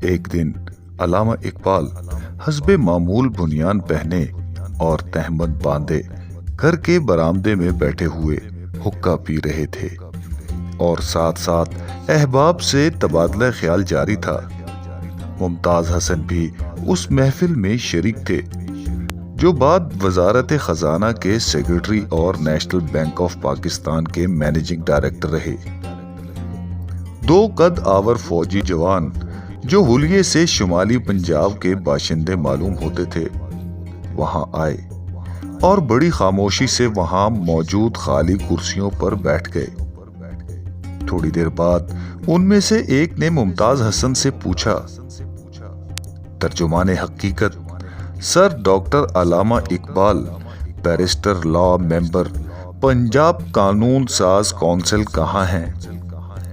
ایک دن علامہ اقبال حسب معمول بنیان پہنے اور تہمت باندھے گھر کے برآمدے میں بیٹھے ہوئے حقہ پی رہے تھے اور ساتھ ساتھ احباب سے تبادلہ خیال جاری تھا۔ ممتاز حسن بھی اس محفل میں شریک تھے، جو بعد وزارت خزانہ کے سیکرٹری اور نیشنل بینک آف پاکستان کے مینیجنگ ڈائریکٹر رہے۔ دو قد آور فوجی جوان جو حلیے سے شمالی پنجاب کے باشندے معلوم ہوتے تھے وہاں آئے اور بڑی خاموشی سے وہاں موجود خالی کرسیوں پر بیٹھ گئے۔ تھوڑی دیر بعد ان میں سے ایک نے ممتاز حسن سے پوچھا، ترجمان حقیقت سر ڈاکٹر علامہ اقبال، بیرسٹر لا ممبر، پنجاب قانون ساز کونسل کہاں ہیں؟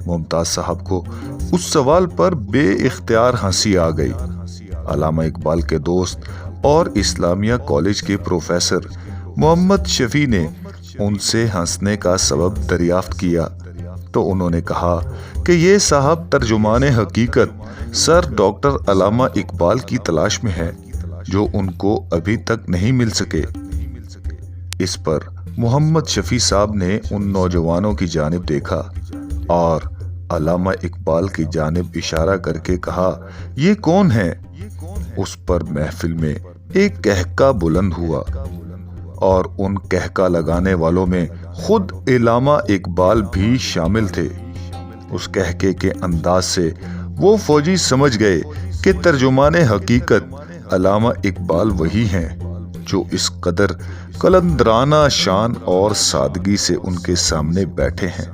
ممتاز صاحب کو اس سوال پر بے اختیار ہنسی آ گئی۔ علامہ اقبال کے دوست اور اسلامیہ کالج کے پروفیسر محمد شفیع نے ان سے ہنسنے کا سبب دریافت کیا تو انہوں نے کہا کہ یہ صاحب ترجمان حقیقت سر ڈاکٹر علامہ اقبال کی تلاش میں ہے، جو ان کو ابھی تک نہیں مل سکے۔ اس پر محمد شفیع صاحب نے ان نوجوانوں کی جانب دیکھا اور علامہ اقبال کی جانب اشارہ کر کے کہا، یہ کون ہے؟ اس پر محفل میں ایک کہکا بلند ہوا اور ان کہکا لگانے والوں میں خود علامہ اقبال بھی شامل تھے۔ اس کہکے کے انداز سے وہ فوجی سمجھ گئے کہ ترجمان حقیقت علامہ اقبال وہی ہیں جو اس قدر قلندرانہ شان اور سادگی سے ان کے سامنے بیٹھے ہیں۔